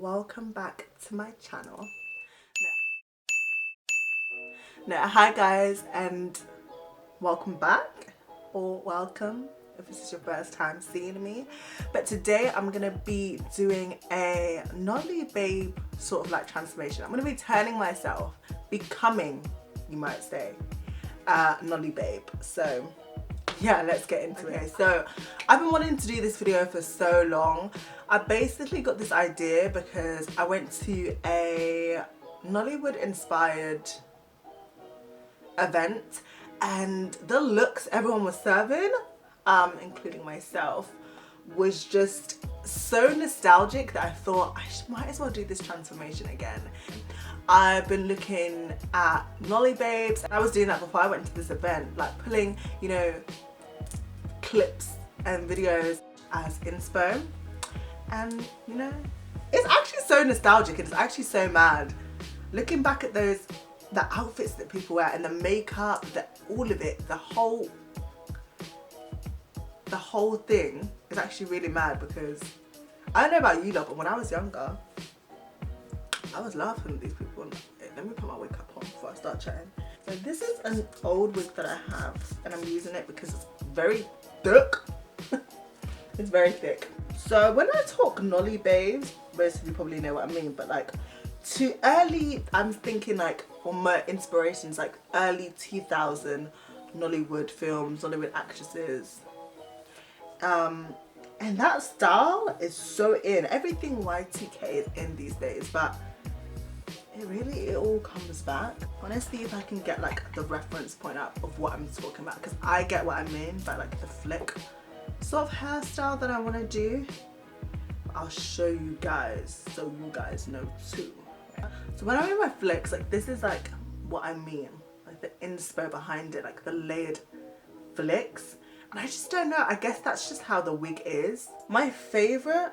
welcome back to my channel. Hi guys, and welcome back, or welcome if this is your first time seeing me. But today I'm gonna be doing a Nolly babe sort of like transformation. I'm gonna be turning myself, becoming, you might say, Nolly babe. So yeah, let's get into it. So I've been wanting to do this video for so long. I basically got this idea because I went to a Nollywood inspired event, and the looks everyone was serving, including myself, was just so nostalgic that I thought I might as well do this transformation again. I've been looking at Nolly babes. I was doing that before I went to this event, like pulling, you know, clips and videos as inspo, and you know, it's actually so nostalgic. It's actually so mad looking back at the outfits that people wear and the makeup, all of it, the whole thing is actually really mad. Because I don't know about you lot, but when I was younger, I was laughing at these people. Let me put my wig up on before I start chatting. So this is an old wig that I have, and I'm using it because it's very thick. It's very thick. So when I talk Nolly babes, most of you probably know what I mean, but like to early, I'm thinking like, or my inspirations, like early 2000 Nollywood films, Nollywood actresses. And that style is so in. Everything Y2K is in these days, but it all comes back. Honestly, if I can get like the reference point up of what I'm talking about, because I get what I mean by like the flick sort of hairstyle that I want to do, I'll show you guys so you guys know too. So when I wear my flicks, like this is like what I mean, like the inspo behind it, like the layered flicks. And I just don't know, I guess that's just how the wig is. My favorite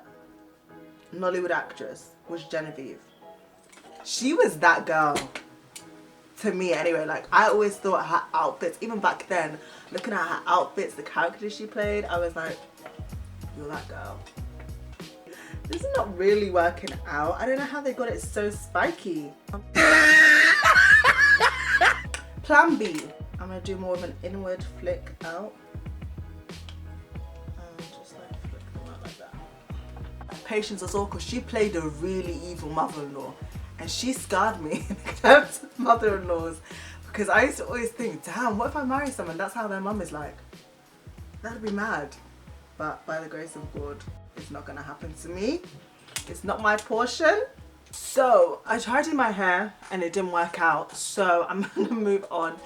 Nollywood actress was Genevieve. She was that girl to me anyway. Like I always thought her outfits, even back then, looking at her outfits, the characters she played, I was like, you're that girl. This is not really working out. I don't know how they got it so spiky. Plan B. I'm gonna do more of an inward flick out. Just like flick them out like that. Patience as well, because she played a really evil mother-in-law. And she scarred me in terms of mother-in-laws, because I used to always think, damn, what if I marry someone that's how their mum is like? That'd be mad. But by the grace of God, it's not gonna happen to me. It's not my portion. So I tried doing my hair and it didn't work out. So I'm gonna move on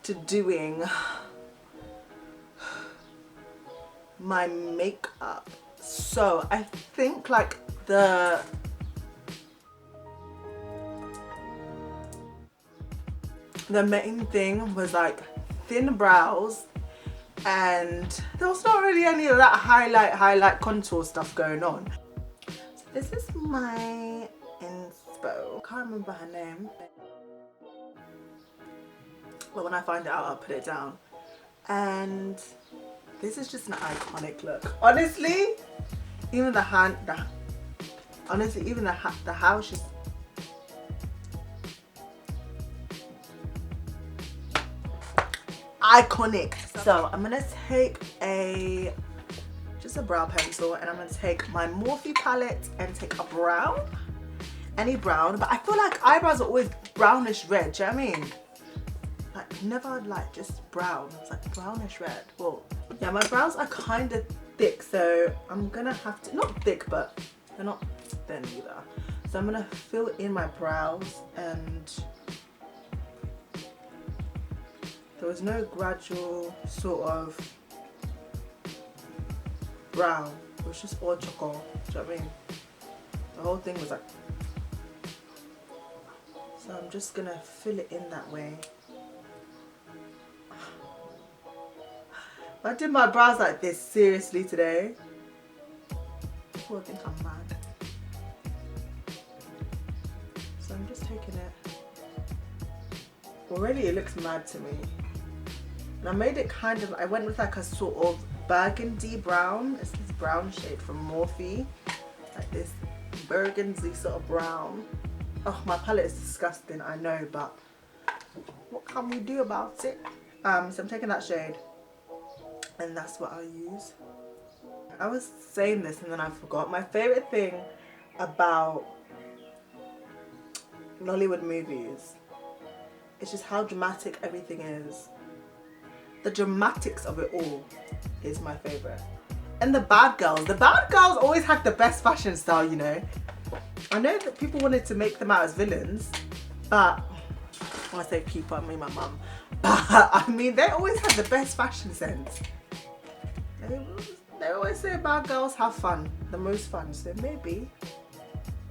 to doing my makeup. So I think like the main thing was like thin brows, and there was not really any of that highlight contour stuff going on. So this is my inspo. Can't remember her name, but when I find it out I'll put it down. And this is just an iconic look. Honestly, even the house just iconic. So I'm gonna take just a brow pencil, and I'm gonna take my Morphe palette and take a brown, any brown. But I feel like eyebrows are always brownish red. Do you know what I mean? Like never like just brown. It's like brownish red. Well, yeah, my brows are kind of thick, so I'm gonna have to, not thick, but they're not thin either. So I'm gonna fill in my brows, and there was no gradual sort of brown. It was just all chocolate. Do you know what I mean? The whole thing was like. So I'm just gonna fill it in that way. I did my brows like this seriously today, people think I'm mad. So I'm just taking it. Already it looks mad to me. And I made it kind of, I went with like a sort of burgundy brown. It's this brown shade from Morphe, like this burgundy sort of brown. Oh, my palette is disgusting, I know, but what can we do about it? So I'm taking that shade, and that's what I'll use. I was saying this and then I forgot. My favorite thing about Nollywood movies is just how dramatic everything is. The dramatics of it all is my favorite. And the bad girls always have the best fashion style, you know. I know that people wanted to make them out as villains, but when I say people, I mean my mum. But I mean, they always have the best fashion sense. They always say bad girls have fun, the most fun. So maybe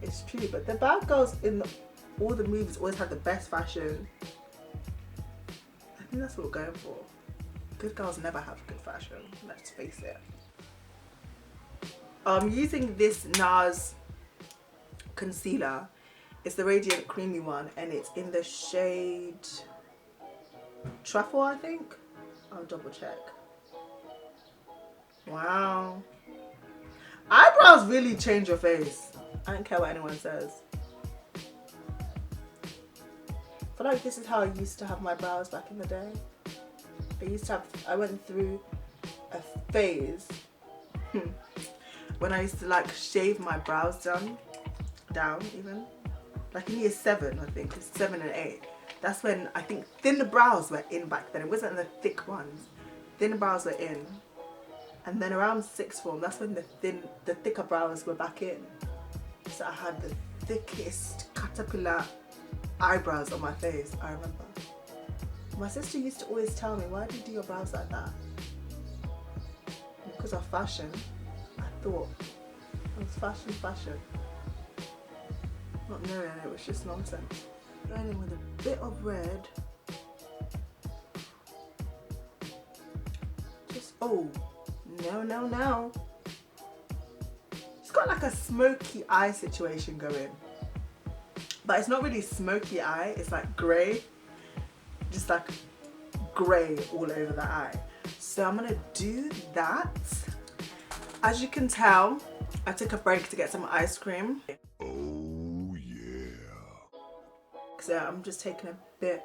it's true, but the bad girls in all the movies always have the best fashion. I think that's what we're going for. Good girls never have good fashion, let's face it. I'm using this NARS concealer. It's the Radiant Creamy one, and it's in the shade Truffle, I think. I'll double check. Wow. Eyebrows really change your face. I don't care what anyone says. I feel like this is how I used to have my brows back in the day. I went through a phase when I used to like shave my brows down even. Like in year 7, I think, it's 7 and 8. That's when I think thin brows were in back then. It wasn't the thick ones. Thin brows were in. And then around 6th form, that's when the thicker brows were back in. So I had the thickest caterpillar eyebrows on my face, I remember. My sister used to always tell me, why do you do your brows like that? Because of fashion. I thought it was fashion. Not knowing it was just nonsense. Going in with a bit of red. Just, oh, no. It's got like a smoky eye situation going. But it's not really smoky eye, it's like grey. Just like grey all over the eye. So I'm gonna do that. As you can tell, I took a break to get some ice cream. Oh yeah. So I'm just taking a bit,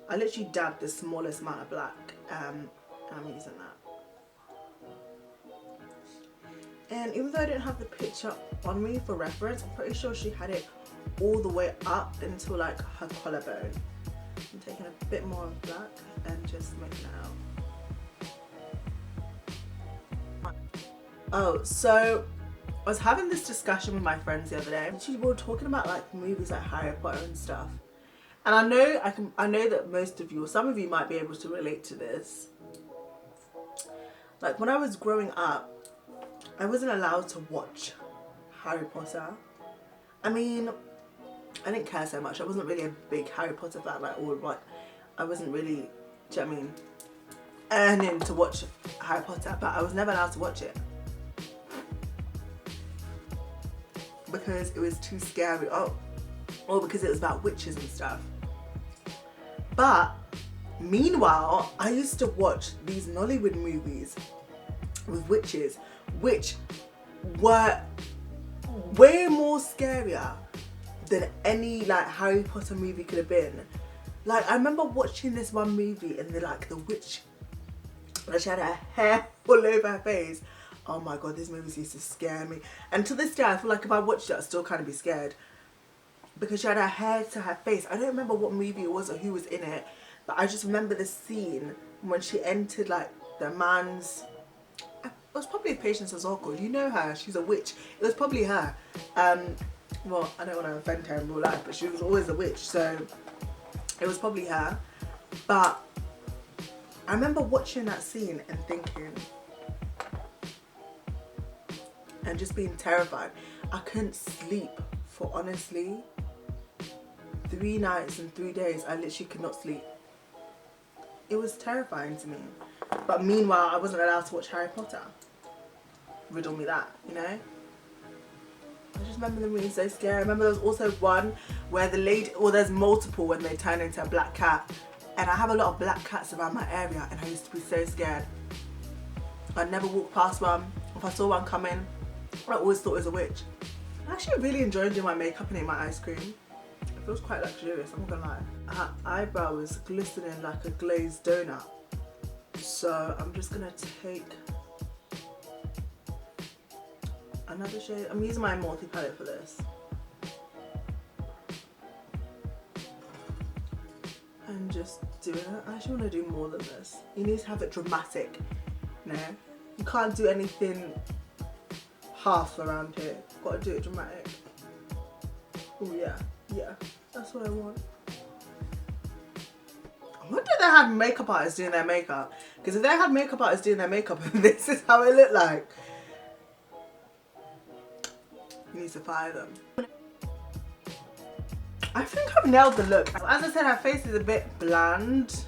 I literally dabbed the smallest amount of black and I'm using that. And even though I didn't have the picture on me for reference, I'm pretty sure she had it all the way up until like her collarbone. I'm taking a bit more of black and just making it out. Oh, so I was having this discussion with my friends the other day. We were talking about like movies like Harry Potter and stuff. And I know that most of you, or some of you might be able to relate to this. Like when I was growing up, I wasn't allowed to watch Harry Potter. I mean, I didn't care so much. I wasn't really a big Harry Potter fan, I wasn't really, do you know what I mean, earning to watch Harry Potter, but I was never allowed to watch it. Because it was too scary, or because it was about witches and stuff. But meanwhile, I used to watch these Nollywood movies with witches, which were way more scarier than any like Harry Potter movie could have been. Like I remember watching this one movie and the witch, like she had her hair all over her face. Oh my god, these movies used to scare me. And to this day, I feel like if I watched it, I'd still kind of be scared. Because she had her hair to her face. I don't remember what movie it was or who was in it, but I just remember the scene when she entered like the man's, it was probably Patience Azorco. You know her, she's a witch. It was probably her. Well, I don't want to offend her in real life, but she was always a witch, so it was probably her. But I remember watching that scene and thinking, and just being terrified. I couldn't sleep for honestly 3 nights and 3 days. I literally could not sleep. It was terrifying to me. But meanwhile, I wasn't allowed to watch Harry Potter. Riddle me that, you know? I just remember them being so scary. I remember there was also one where the lady, or there's multiple when they turn into a black cat. And I have a lot of black cats around my area and I used to be so scared. I'd never walk past one. If I saw one coming, I always thought it was a witch. I actually really enjoyed doing my makeup and eating my ice cream. It feels quite luxurious, I'm not gonna lie. Her eyebrow is glistening like a glazed donut. So I'm just gonna take another shade. I'm using my multi palette for this. And just doing it. I actually want to do more than this. You need to have it dramatic. No, you can't do anything half around here. Got to do it dramatic. Oh yeah, yeah, that's what I want. I wonder if they had makeup artists doing their makeup. Because if they had makeup artists doing their makeup, this is how it looked like. You need to fire them. I think I've nailed the look. As I said, her face is a bit bland.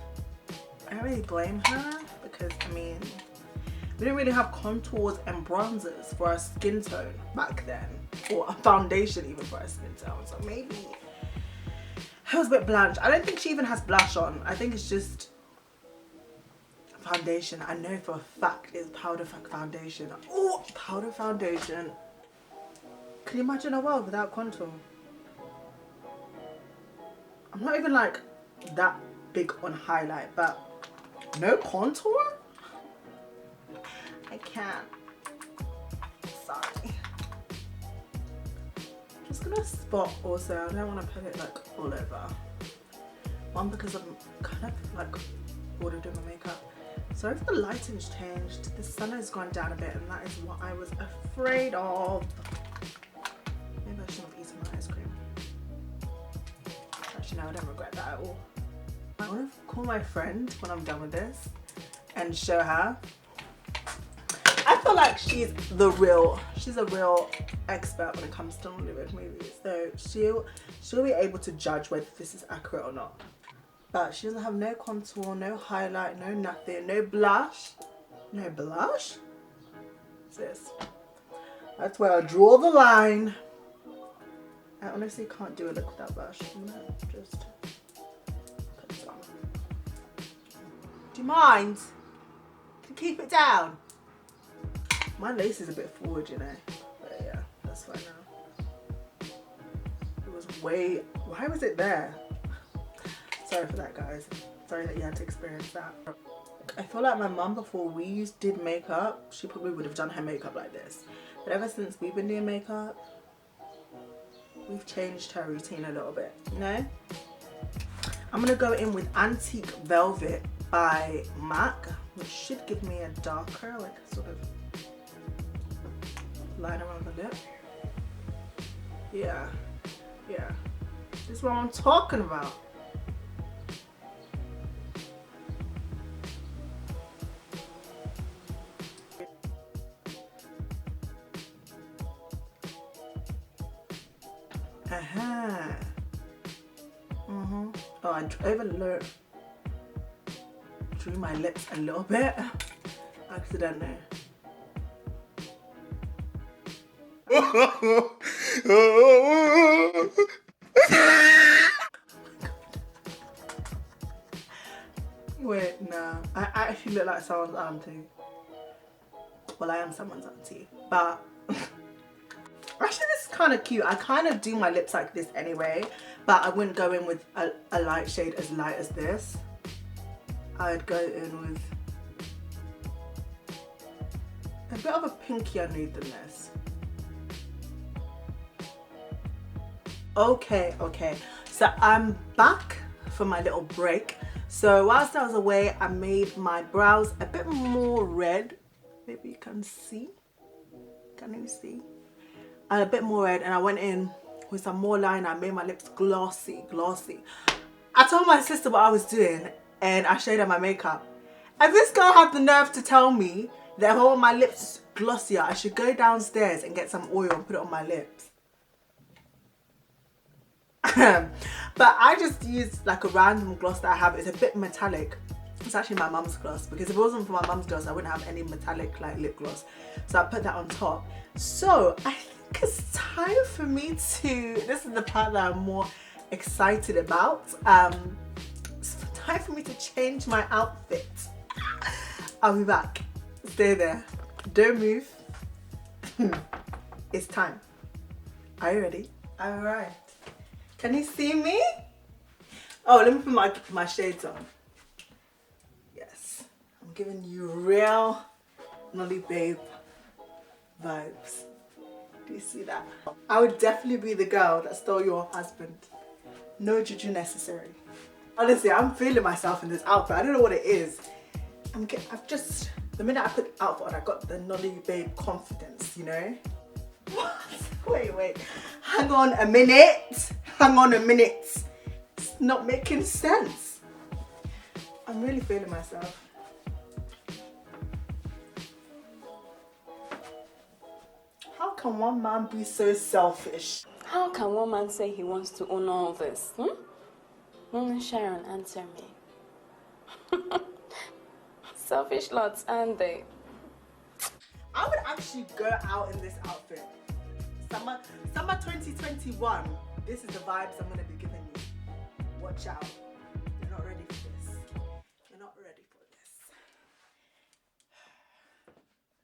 I don't really blame her because, I mean, we didn't really have contours and bronzers for our skin tone back then. Or a foundation even for our skin tone. So maybe it was a bit bland. I don't think she even has blush on. I think it's just foundation. I know for a fact it's powder foundation. Oh, powder foundation. Can you imagine a world without contour? I'm not even like that big on highlight, but no contour? I can't. Sorry. I'm just gonna spot also. I don't want to put it like all over. One, because I'm kind of like bored of doing my makeup. Sorry if the lighting's changed. The sun has gone down a bit and that is what I was afraid of. Maybe I shouldn't have eaten my ice cream. Actually, no, I don't regret that at all. I want to call my friend when I'm done with this and show her. I feel like she's a real expert when it comes to Nollywood movies. So she'll be able to judge whether this is accurate or not. But she doesn't have no contour, no highlight, no nothing, no blush. No blush? What's this? That's where I draw the line. I honestly can't do a look without blush. I'm gonna just put this on. Do you mind? Can you keep it down? My lace is a bit forward, you know. But yeah, that's fine now. It was way... Why was it there? Sorry for that, guys. Sorry that you had to experience that. I feel like my mum, before we did makeup, she probably would have done her makeup like this. But ever since we've been doing makeup, we've changed her routine a little bit, you know? I'm gonna go in with Antique Velvet by MAC, which should give me a darker, like sort of line around the lip. Yeah, yeah. This is what I'm talking about. Oh, I even drew my lips a little bit accidentally. Wait, nah. I actually look like someone's auntie. Well, I am someone's auntie, but actually this is kind of cute. I kind of do my lips like this anyway, but I wouldn't go in with a light shade as light as this. I'd go in with a bit of a pinkier nude than this. Okay, so I'm back for my little break. So whilst I was away, I made my brows a bit more red. Maybe you can see. Can you see? A bit more red, and I went in with some more liner. I made my lips glossy. I told my sister what I was doing and I showed her my makeup. And this girl had the nerve to tell me that if I want my lips glossier, I should go downstairs and get some oil and put it on my lips. But I just used like a random gloss that I have. It's a bit metallic. It's actually my mum's gloss, because if it wasn't for my mum's gloss, I wouldn't have any metallic like lip gloss. So I put that on top. So I think it's time for me to, this is the part that I'm more excited about. It's time for me to change my outfit. I'll be back. Stay there. Don't move. It's time. Are you ready? Alright. Can you see me? Oh, let me put my shades on. Yes. I'm giving you real Nolly babe vibes. Do you see that? I would definitely be the girl that stole your husband. No juju necessary. Honestly, I'm feeling myself in this outfit. I don't know what it is. The minute I put the outfit on, I got the Nolly babe confidence, you know? What? Wait. Hang on a minute. It's not making sense. I'm really feeling myself. How can one man be so selfish? How can one man say he wants to own all this? Sharon, answer me. Selfish lots, aren't they? I would actually go out in this outfit. Summer 2021. This is the vibes I'm gonna be giving you. Watch out. You're not ready for this. You're not ready for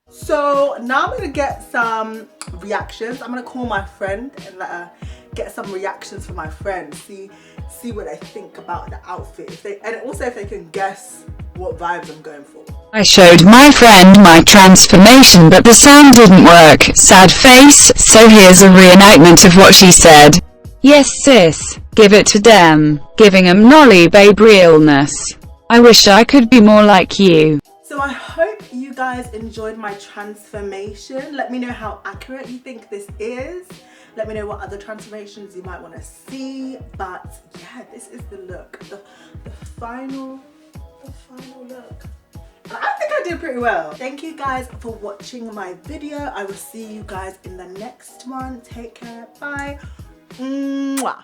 this. So now I'm gonna get some reactions. I'm gonna call my friend and let her get some reactions from my friends. See what they think about the outfit. And also if they can guess what vibes I'm going for. I showed my friend my transformation, but the sound didn't work. Sad face. So here's a reenactment of what she said. Yes sis, give it to them. Giving 'em Nolly babe realness. I wish I could be more like you. So I hope you guys enjoyed my transformation. Let me know how accurate you think this is. Let me know what other transformations you might want to see. But yeah, this is the look, the final look. And I think I did pretty well. Thank you guys for watching my video. I will see you guys in the next one. Take care. Bye. Mwah.